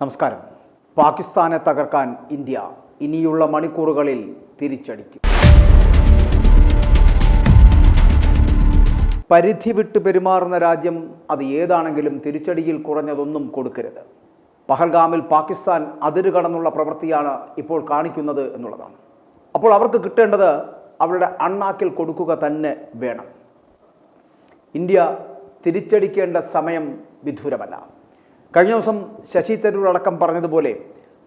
നമസ്കാരം. പാകിസ്ഥാനെ തകർക്കാൻ ഇന്ത്യ ഇനിയുള്ള മണിക്കൂറുകളിൽ തിരിച്ചടിക്കും. പരിധി വിട്ട് പെരുമാറുന്ന രാജ്യം അത് ഏതാണെങ്കിലും തിരിച്ചടിയിൽ കുറഞ്ഞതൊന്നും കൊടുക്കരുത്. പഹൽഗാമിൽ പാകിസ്ഥാൻ അതിരുകടന്നുള്ള പ്രവൃത്തിയാണ് ഇപ്പോൾ കാണിക്കുന്നത് എന്നുള്ളതാണ്. അപ്പോൾ അവർക്ക് കിട്ടേണ്ടത് അവരുടെ അണ്ണാക്കിൽ കൊടുക്കുക തന്നെ വേണം. ഇന്ത്യ തിരിച്ചടിക്കേണ്ട സമയം വിദൂരമല്ല. കഴിഞ്ഞ ദിവസം ശശി തരൂർ അടക്കം പറഞ്ഞതുപോലെ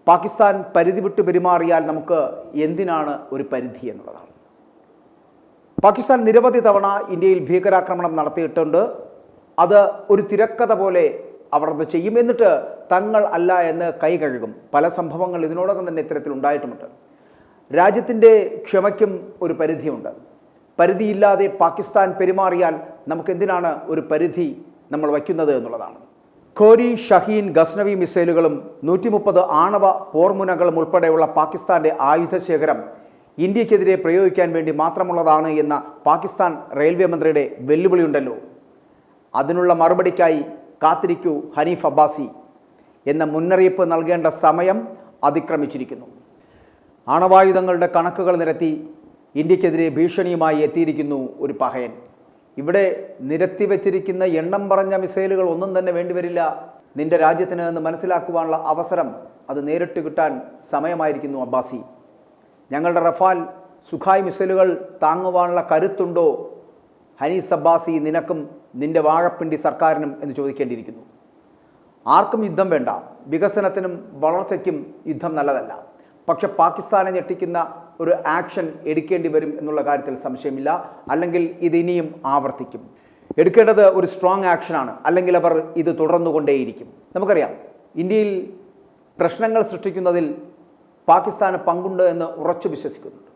പാകിസ്ഥാൻ പരിധി വിട്ട് പെരുമാറിയാൽ നമുക്ക് എന്തിനാണ് ഒരു പരിധി എന്നുള്ളതാണ്. പാകിസ്ഥാൻ നിരവധി തവണ ഇന്ത്യയിൽ ഭീകരാക്രമണം നടത്തിയിട്ടുണ്ട്. അത് ഒരു തിരക്കഥ പോലെ അവർ അത് ചെയ്യും, എന്നിട്ട് തങ്ങൾ അല്ല എന്ന് കൈ കഴുകും. പല സംഭവങ്ങൾ ഇതിനോടകം തന്നെ ഇത്തരത്തിലുണ്ടായിട്ടുമുണ്ട്. രാജ്യത്തിൻ്റെ ക്ഷമയ്ക്കും ഒരു പരിധിയുണ്ട്. പരിധിയില്ലാതെ പാകിസ്ഥാൻ പെരുമാറിയാൽ നമുക്ക് എന്തിനാണ് ഒരു പരിധി നമ്മൾ വയ്ക്കുന്നത് എന്നുള്ളതാണ്. ഖോരി, ഷഹീൻ, ഗസ്നവി മിസൈലുകളും 130 ആണവ പോർമുനകളും ഉൾപ്പെടെയുള്ള പാകിസ്ഥാന്റെ ആയുധശേഖരം ഇന്ത്യക്കെതിരെ പ്രയോഗിക്കാൻ വേണ്ടി മാത്രമുള്ളതാണ് എന്ന പാകിസ്ഥാൻ റെയിൽവേ മന്ത്രിയുടെ വെല്ലുവിളിയുണ്ടല്ലോ. അതിനുള്ള മറുപടിക്കായി കാത്തിരിക്കൂ ഹനീഫ് അബ്ബാസി എന്ന മുന്നറിയിപ്പ് നൽകേണ്ട സമയം അതിക്രമിച്ചിരിക്കുന്നു. ആണവായുധങ്ങളുടെ കണക്കുകൾ നിരത്തി ഇന്ത്യക്കെതിരെ ഭീഷണിയുമായി എത്തിയിരിക്കുന്നു ഒരു പഹയൻ. ഇവിടെ നിരത്തി വച്ചിരിക്കുന്ന എണ്ണം പറഞ്ഞ മിസൈലുകൾ ഒന്നും തന്നെ വേണ്ടിവരില്ല നിന്റെ രാജ്യത്തിന് എന്ന് മനസ്സിലാക്കുവാനുള്ള അവസരം അത് നേരിട്ട് കിട്ടാൻ സമയമായിരിക്കുന്നു അബ്ബാസി. ഞങ്ങളുടെ റഫാൽ, സുഖായ് മിസൈലുകൾ താങ്ങുവാനുള്ള കരുത്തുണ്ടോ ഹനീസ് അബ്ബാസി നിനക്കും നിന്റെ വാഴപ്പിണ്ടി സർക്കാരിനും എന്ന് ചോദിക്കേണ്ടിയിരിക്കുന്നു. ആർക്കും യുദ്ധം വേണ്ട. വികസനത്തിനും വളർച്ചയ്ക്കും യുദ്ധം നല്ലതല്ല. പക്ഷെ പാകിസ്ഥാനെ ഞെട്ടിക്കുന്ന ഒരു ആക്ഷൻ എടുക്കേണ്ടി വരും എന്നുള്ള കാര്യത്തിൽ സംശയമില്ല. അല്ലെങ്കിൽ ഇതിനിയും ആവർത്തിക്കും. എടുക്കേണ്ടത് ഒരു സ്ട്രോങ് ആക്ഷനാണ്, അല്ലെങ്കിൽ അവർ ഇത് തുടർന്നുകൊണ്ടേയിരിക്കും. നമുക്കറിയാം, ഇന്ത്യയിൽ പ്രശ്നങ്ങൾ സൃഷ്ടിക്കുന്നതിൽ പാകിസ്ഥാന് പങ്കുണ്ട് എന്ന് ഉറച്ചു വിശ്വസിക്കുന്നുണ്ട്.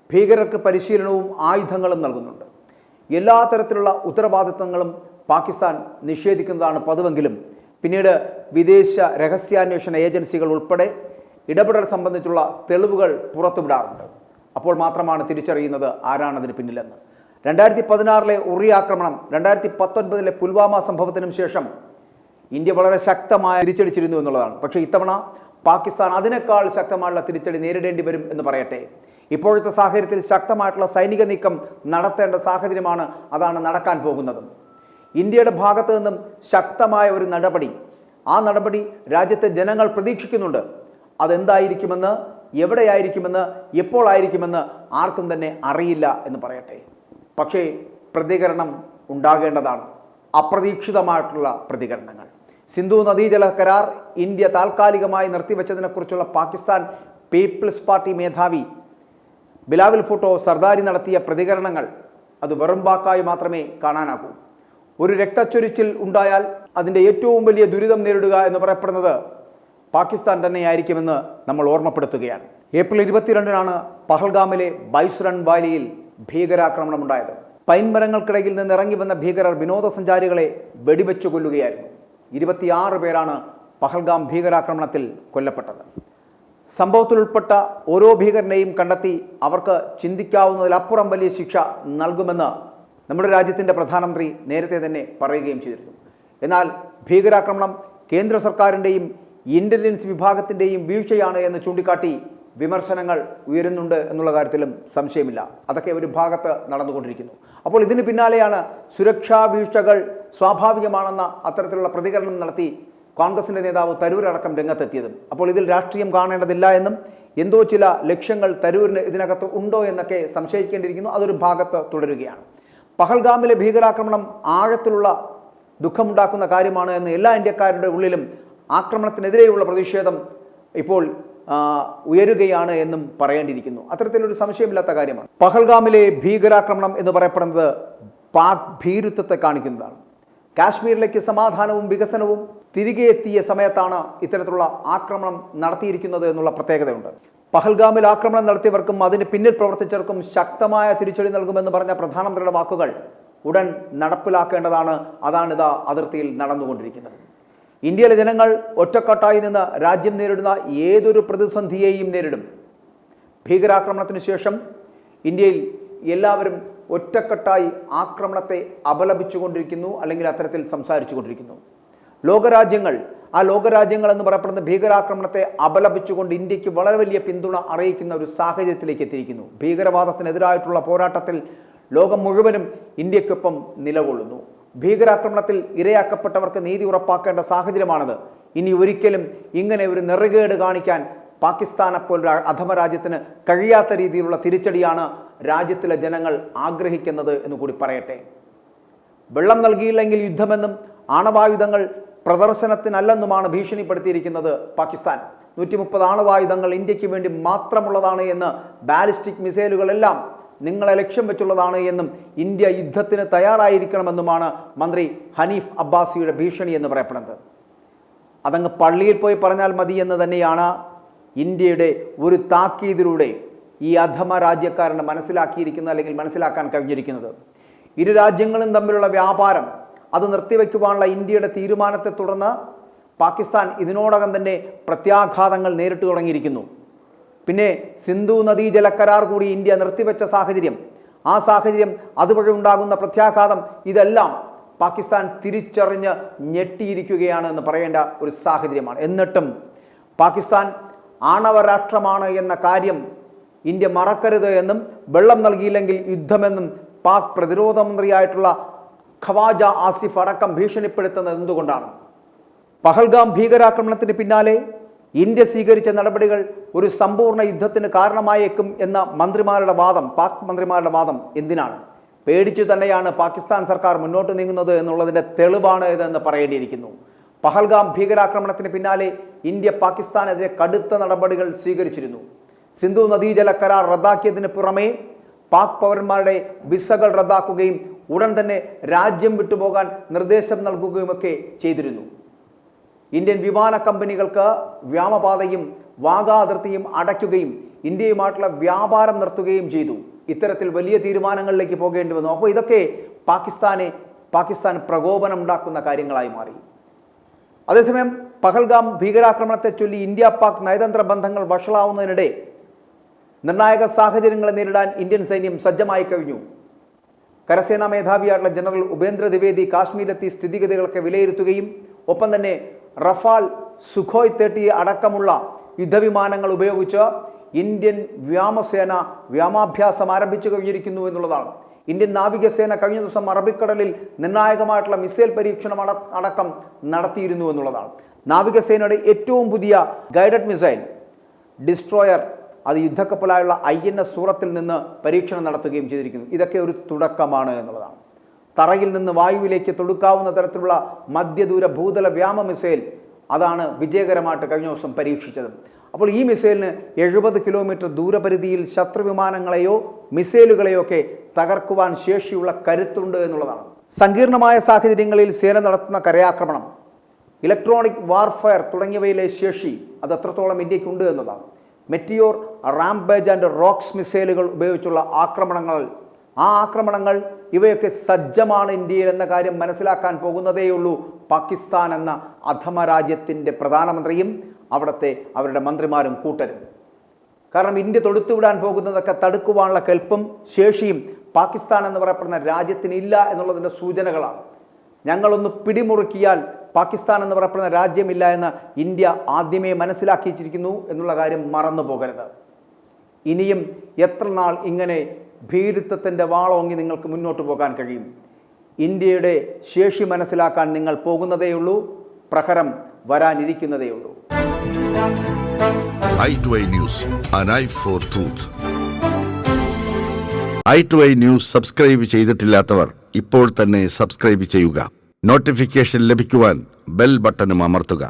ഭീകരർക്ക് പരിശീലനവും ആയുധങ്ങളും നൽകുന്നുണ്ട്. എല്ലാ തരത്തിലുള്ള ഉത്തരവാദിത്തങ്ങളും പാകിസ്ഥാൻ നിഷേധിക്കുന്നതാണ് പതിവെങ്കിലും പിന്നീട് വിദേശ രഹസ്യാന്വേഷണ ഏജൻസികൾ ഉൾപ്പെടെ ഇടപെടൽ സംബന്ധിച്ചുള്ള തെളിവുകൾ പുറത്തുവിടാറുണ്ട്. അപ്പോൾ മാത്രമാണ് തിരിച്ചറിയുന്നത് ആരാണതിന് പിന്നിലെന്ന്. 2016 ഉറി ആക്രമണം, 2019 പുൽവാമ സംഭവത്തിനും ശേഷം ഇന്ത്യ വളരെ ശക്തമായ തിരിച്ചടിച്ചിരുന്നു എന്നുള്ളതാണ്. പക്ഷേ ഇത്തവണ പാകിസ്ഥാൻ അതിനേക്കാൾ ശക്തമായുള്ള തിരിച്ചടി നേരിടേണ്ടി വരും എന്ന് പറയട്ടെ. ഇപ്പോഴത്തെ സാഹചര്യത്തിൽ ശക്തമായിട്ടുള്ള സൈനിക നീക്കം നടത്തേണ്ട സാഹചര്യമാണ്. അതാണ് നടക്കാൻ പോകുന്നത്. ഇന്ത്യയുടെ ഭാഗത്തു നിന്നും ശക്തമായ ഒരു നടപടി, ആ നടപടി രാജ്യത്തെ ജനങ്ങൾ പ്രതീക്ഷിക്കുന്നുണ്ട്. അതെന്തായിരിക്കുമെന്ന്, എവിടെയായിരിക്കുമെന്ന്, എപ്പോഴായിരിക്കുമെന്ന് ആർക്കും തന്നെ അറിയില്ല എന്ന് പറയട്ടെ. പക്ഷേ പ്രതികരണം ഉണ്ടാകേണ്ടതാണ്. അപ്രതീക്ഷിതമായിട്ടുള്ള പ്രതികരണങ്ങൾ. സിന്ധു നദീജല കരാർ ഇന്ത്യ താൽക്കാലികമായി നിർത്തിവെച്ചതിനെക്കുറിച്ചുള്ള പാകിസ്ഥാൻ പീപ്പിൾസ് പാർട്ടി മേധാവി ബിലാവൽ ഭുട്ടോ സർദാരി നടത്തിയ പ്രതികരണങ്ങൾ അത് വെറും വാക്കായി മാത്രമേ കാണാനാകൂ. ഒരു രക്തച്ചൊരിച്ചിൽ ഉണ്ടായാൽ അതിൻ്റെ ഏറ്റവും വലിയ ദുരിതം നേരിടുക എന്ന് പറയപ്പെടുന്നത് പാകിസ്ഥാൻ തന്നെയായിരിക്കുമെന്ന് നമ്മൾ ഓർമ്മപ്പെടുത്തുകയാണ്. ഏപ്രിൽ 22 പഹൽഗാമിലെ ബൈസ്റൺ വാലിയിൽ ഭീകരാക്രമണമുണ്ടായത്. പൈൻ മരങ്ങൾക്കിടയിൽ നിന്ന് ഇറങ്ങി വന്ന ഭീകരർ വിനോദസഞ്ചാരികളെ വെടിവെച്ചു കൊല്ലുകയായിരുന്നു. 26 പേരാണ് പഹൽഗാം ഭീകരാക്രമണത്തിൽ കൊല്ലപ്പെട്ടത്. സംഭവത്തിൽ ഉൾപ്പെട്ട ഓരോ ഭീകരനെയും കണ്ടെത്തി അവർക്ക് ചിന്തിക്കാവുന്നതിലപ്പുറം വലിയ ശിക്ഷ നൽകുമെന്ന് നമ്മുടെ രാജ്യത്തിൻ്റെ പ്രധാനമന്ത്രി നേരത്തെ തന്നെ പറയുകയും ചെയ്തിരുന്നു. എന്നാൽ ഭീകരാക്രമണം കേന്ദ്ര സർക്കാരിൻ്റെയും ഇന്റലിജൻസ് വിഭാഗത്തിൻ്റെയും വീഴ്ചയാണ് എന്ന് ചൂണ്ടിക്കാട്ടി വിമർശനങ്ങൾ ഉയരുന്നുണ്ട് എന്നുള്ള കാര്യത്തിലും സംശയമില്ല. അതൊക്കെ ഒരു ഭാഗത്ത് നടന്നുകൊണ്ടിരിക്കുന്നു. അപ്പോൾ ഇതിന് പിന്നാലെയാണ് സുരക്ഷാ വീഴ്ചകൾ സ്വാഭാവികമാണെന്ന അത്തരത്തിലുള്ള പ്രതികരണം നടത്തി കോൺഗ്രസിൻ്റെ നേതാവ് തരൂർ അടക്കം രംഗത്തെത്തിയതും. അപ്പോൾ ഇതിൽ രാഷ്ട്രീയം കാണേണ്ടതില്ല എന്നും എന്തോ ചില ലക്ഷ്യങ്ങൾ തരൂരിന് ഇതിനകത്ത് ഉണ്ടോ എന്നൊക്കെ സംശയിക്കേണ്ടിയിരിക്കുന്നു. അതൊരു ഭാഗത്ത് തുടരുകയാണ്. പഹൽഗാമിലെ ഭീകരാക്രമണം ആഴത്തിലുള്ള ദുഃഖമുണ്ടാക്കുന്ന കാര്യമാണ് എന്ന് എല്ലാ ഇന്ത്യക്കാരുടെ ഉള്ളിലും ആക്രമണത്തിനെതിരെയുള്ള പ്രതിഷേധം ഇപ്പോൾ ഉയരുകയാണ് എന്നും പറയേണ്ടിയിരിക്കുന്നു. അത്തരത്തിലൊരു സംശയമില്ലാത്ത കാര്യമാണ്. പഹൽഗാമിലെ ഭീകരാക്രമണം എന്ന് പറയപ്പെടുന്നത് പാക് ഭീരുത്വത്തെ കാണിക്കുന്നതാണ്. കാശ്മീരിലേക്ക് സമാധാനവും വികസനവും തിരികെ എത്തിയ സമയത്താണ് ഇത്തരത്തിലുള്ള ആക്രമണം നടത്തിയിരിക്കുന്നത് എന്നുള്ള പ്രത്യേകതയുണ്ട്. പഹൽഗാമിൽ ആക്രമണം നടത്തിയവർക്കും അതിന് പിന്നിൽ പ്രവർത്തിച്ചവർക്കും ശക്തമായ തിരിച്ചടി നൽകുമെന്ന് പറഞ്ഞ പ്രധാനമന്ത്രിയുടെ വാക്കുകൾ ഉടൻ നടപ്പിലാക്കേണ്ടതാണ്. അതാണിതാ അതിർത്തിയിൽ നടന്നുകൊണ്ടിരിക്കുന്നത്. ഇന്ത്യയിലെ ജനങ്ങൾ ഒറ്റക്കെട്ടായി നിന്ന് രാജ്യം നേരിടുന്ന ഏതൊരു പ്രതിസന്ധിയെയും നേരിടും. ഭീകരാക്രമണത്തിന് ശേഷം ഇന്ത്യയിൽ എല്ലാവരും ഒറ്റക്കെട്ടായി ആക്രമണത്തെ അപലപിച്ചുകൊണ്ടിരിക്കുന്നു, അല്ലെങ്കിൽ അത്തരത്തിൽ സംസാരിച്ചു കൊണ്ടിരിക്കുന്നു. ലോകരാജ്യങ്ങൾ ആ ലോകരാജ്യങ്ങൾ എന്ന് പറയപ്പെടുന്ന ഭീകരാക്രമണത്തെ അപലപിച്ചുകൊണ്ട് ഇന്ത്യക്ക് വളരെ വലിയ പിന്തുണ അറിയിക്കുന്ന ഒരു സാഹചര്യത്തിലേക്ക് എത്തിയിരിക്കുന്നു. ഭീകരവാദത്തിനെതിരായിട്ടുള്ള പോരാട്ടത്തിൽ ലോകം മുഴുവനും ഇന്ത്യക്കൊപ്പം നിലകൊള്ളുന്നു. ഭീകരാക്രമണത്തിൽ ഇരയാക്കപ്പെട്ടവർക്ക് നീതി ഉറപ്പാക്കേണ്ട സാഹചര്യമാണത്. ഇനി ഒരിക്കലും ഇങ്ങനെ ഒരു നെറുകേട് കാണിക്കാൻ പാകിസ്ഥാനെപ്പോലൊരു അധമ രാജ്യത്തിന് കഴിയാത്ത രീതിയിലുള്ള തിരിച്ചടിയാണ് രാജ്യത്തിലെ ജനങ്ങൾ ആഗ്രഹിക്കുന്നത് എന്ന് കൂടി പറയട്ടെ. വെള്ളം നൽകിയില്ലെങ്കിൽ യുദ്ധമെന്നും ആണവായുധങ്ങൾ പ്രദർശനത്തിനല്ലെന്നുമാണ് ഭീഷണിപ്പെടുത്തിയിരിക്കുന്നത് പാകിസ്ഥാൻ. 130 ആണവായുധങ്ങൾ ഇന്ത്യക്ക് വേണ്ടി മാത്രമുള്ളതാണ് എന്ന്, ബാലിസ്റ്റിക് മിസൈലുകളെല്ലാം നിങ്ങളെ ലക്ഷ്യം വെച്ചുള്ളതാണ് എന്നും, ഇന്ത്യ യുദ്ധത്തിന് തയ്യാറായിരിക്കണമെന്നുമാണ് മന്ത്രി ഹനീഫ് അബ്ബാസിയുടെ ഭീഷണി എന്ന് പറയപ്പെടുന്നത്. അതങ്ങ് പള്ളിയിൽ പോയി പറഞ്ഞാൽ മതി എന്ന് തന്നെയാണ് ഇന്ത്യയുടെ ഒരു താക്കീതിലൂടെ ഈ അധമ രാജ്യക്കാരനെ മനസ്സിലാക്കിയിരിക്കുന്നത്, അല്ലെങ്കിൽ മനസ്സിലാക്കാൻ കഴിഞ്ഞിരിക്കുന്നത്. ഇരു രാജ്യങ്ങളും തമ്മിലുള്ള വ്യാപാരം അത് നിർത്തിവെക്കുവാനുള്ള ഇന്ത്യയുടെ തീരുമാനത്തെ തുടർന്ന് പാകിസ്ഥാൻ ഇതിനോടകം തന്നെ പ്രത്യാഘാതങ്ങൾ നേരിട്ട് തുടങ്ങിയിരിക്കുന്നു. പിന്നെ സിന്ധു നദീജല കരാർ കൂടി ഇന്ത്യ നിർത്തിവെച്ച സാഹചര്യം, ആ സാഹചര്യം അതുവഴി ഉണ്ടാകുന്ന പ്രത്യാഘാതം, ഇതെല്ലാം പാകിസ്ഥാൻ തിരിച്ചറിഞ്ഞ് ഞെട്ടിയിരിക്കുകയാണ് എന്ന് പറയേണ്ട ഒരു സാഹചര്യമാണ്. എന്നിട്ടും പാകിസ്ഥാൻ ആണവരാഷ്ട്രമാണ് എന്ന കാര്യം ഇന്ത്യ മറക്കരുത് എന്നും, വെള്ളം നൽകിയില്ലെങ്കിൽ യുദ്ധമെന്നും പാക് പ്രതിരോധ മന്ത്രിയായിട്ടുള്ള ഖവാജ ആസിഫ് അടക്കം ഭീഷണിപ്പെടുത്തുന്നത് എന്തുകൊണ്ടാണ്? പഹൽഗാം ഭീകരാക്രമണത്തിന് പിന്നാലെ ഇന്ത്യ സ്വീകരിച്ച നടപടികൾ ഒരു സമ്പൂർണ്ണ യുദ്ധത്തിന് കാരണമായേക്കും എന്ന മന്ത്രിമാരുടെ വാദം, പാക് മന്ത്രിമാരുടെ വാദം എന്തിനാണ്? പേടിച്ചു തന്നെയാണ് പാകിസ്ഥാൻ സർക്കാർ മുന്നോട്ട് നീങ്ങുന്നത് എന്നുള്ളതിൻ്റെ തെളിവാണ് ഇതെന്ന് പറയേണ്ടിയിരിക്കുന്നു. പഹൽഗാം ഭീകരാക്രമണത്തിന് പിന്നാലെ ഇന്ത്യ പാകിസ്ഥാനെതിരെ കടുത്ത നടപടികൾ സ്വീകരിച്ചിരുന്നു. സിന്ധു നദീജല കരാർ റദ്ദാക്കിയതിന് പുറമെ പാക് പൗരന്മാരുടെ വിസകൾ റദ്ദാക്കുകയും ഉടൻ തന്നെ രാജ്യം വിട്ടുപോകാൻ നിർദ്ദേശം നൽകുകയുമൊക്കെ ചെയ്തിരുന്നു. ഇന്ത്യൻ വിമാന കമ്പനികൾക്ക് വ്യോമപാതയും വാഗാ അതിർത്തിയും അടയ്ക്കുകയും ഇന്ത്യയുമായിട്ടുള്ള വ്യാപാരം നിർത്തുകയും ചെയ്തു. ഇത്തരത്തിൽ വലിയ തീരുമാനങ്ങളിലേക്ക് പോകേണ്ടി വന്നു. അപ്പോൾ ഇതൊക്കെ പാകിസ്ഥാൻ പ്രകോപനം ഉണ്ടാക്കുന്ന കാര്യങ്ങളായി മാറി. അതേസമയം പഹൽഗാം ഭീകരാക്രമണത്തെ ചൊല്ലി ഇന്ത്യ പാക് നയതന്ത്ര ബന്ധങ്ങൾ വഷളാവുന്നതിനിടെ നിർണായക സാഹചര്യങ്ങളെ നേരിടാൻ ഇന്ത്യൻ സൈന്യം സജ്ജമായി കഴിഞ്ഞു. കരസേനാ മേധാവിയായിട്ടുള്ള ജനറൽ ഉപേന്ദ്ര ദ്വിവേദി കാശ്മീരിലെത്തി സ്ഥിതിഗതികളൊക്കെ വിലയിരുത്തുകയും ഒപ്പം തന്നെ റഫാൽ, സുഖോയ് 30 അടക്കമുള്ള യുദ്ധവിമാനങ്ങൾ ഉപയോഗിച്ച് ഇന്ത്യൻ വ്യോമസേന വ്യോമാഭ്യാസം ആരംഭിച്ചു കഴിഞ്ഞിരിക്കുന്നു എന്നുള്ളതാണ്. ഇന്ത്യൻ നാവികസേന കഴിഞ്ഞ ദിവസം അറബിക്കടലിൽ നിർണായകമായിട്ടുള്ള മിസൈൽ പരീക്ഷണം അടക്കം നടത്തിയിരുന്നു എന്നുള്ളതാണ്. നാവികസേനയുടെ ഏറ്റവും പുതിയ ഗൈഡഡ് മിസൈൽ ഡിസ്ട്രോയർ അത് യുദ്ധക്കപ്പലായുള്ള INS സൂറത്തിൽ നിന്ന് പരീക്ഷണം നടത്തുകയും ചെയ്തിരിക്കുന്നു. ഇതൊക്കെ ഒരു തുടക്കമാണ് എന്നുള്ളതാണ്. തറയിൽ നിന്ന് വായുവിലേക്ക് തൊടുക്കാവുന്ന തരത്തിലുള്ള മധ്യദൂര ഭൂതല വ്യോമ മിസൈൽ അതാണ് വിജയകരമായിട്ട് കഴിഞ്ഞ ദിവസം പരീക്ഷിച്ചത്. അപ്പോൾ ഈ മിസൈലിന് 70 കിലോമീറ്റർ ദൂരപരിധിയിൽ ശത്രുവിമാനങ്ങളെയോ മിസൈലുകളെയോ ഒക്കെ തകർക്കുവാൻ ശേഷിയുള്ള കരുത്തുണ്ട് എന്നുള്ളതാണ്. സങ്കീർണമായ സാഹചര്യങ്ങളിൽ സേന നടത്തുന്ന കരയാക്രമണം, ഇലക്ട്രോണിക് വാർഫെയർ തുടങ്ങിയവയിലെ ശേഷി അത് എത്രത്തോളം ഇന്ത്യക്കുണ്ട് എന്നതാണ്. മെറ്റിയോർ, റാംപേജ് ആൻഡ് റോക്സ് മിസൈലുകൾ ഉപയോഗിച്ചുള്ള ആക്രമണങ്ങൾ ഇവയൊക്കെ സജ്ജമാണ് ഇന്ത്യയിൽ എന്ന കാര്യം മനസ്സിലാക്കാൻ പോകുന്നതേയുള്ളൂ പാകിസ്ഥാൻ എന്ന അധമ രാജ്യത്തിൻ്റെ പ്രധാനമന്ത്രിയും അവരുടെ മന്ത്രിമാരും കൂട്ടരും. കാരണം ഇന്ത്യ തൊടുത്തുവിടാൻ പോകുന്നതൊക്കെ തടുക്കുവാനുള്ള കെൽപ്പും ശേഷിയും പാകിസ്ഥാൻ എന്ന് പറയപ്പെടുന്ന രാജ്യത്തിനില്ല എന്നുള്ളതിൻ്റെ സൂചനകളാണ്. ഞങ്ങളൊന്ന് പിടിമുറുക്കിയാൽ പാകിസ്ഥാൻ എന്ന് പറയപ്പെടുന്ന രാജ്യമില്ല എന്ന് ഇന്ത്യ ആദ്യമേ മനസ്സിലാക്കിയിരിക്കുന്നു എന്നുള്ള കാര്യം മറന്നു പോകരുത്. ഇനിയും എത്ര നാൾ ഇങ്ങനെ ഭീരുത്വത്തിൻ്റെ വാളോങ്ങി നിങ്ങൾക്ക് മുന്നോട്ട് പോകാൻ കഴിയും? ഇന്ത്യയുടെ ശേഷി മനസ്സിലാക്കാൻ നിങ്ങൾ പോകുന്നതേയുള്ളൂ. പ്രഹരം വരാനിരിക്കുന്നതേയുള്ളൂ. i2i News, an eye for truth. i2i News subscribe ചെയ്തിട്ടില്ലാത്തവർ ഇപ്പോൾ തന്നെ സബ്സ്ക്രൈബ് ചെയ്യുക. നോട്ടിഫിക്കേഷൻ ലഭിക്കുവാൻ ബെൽ ബട്ടണും അമർത്തുക.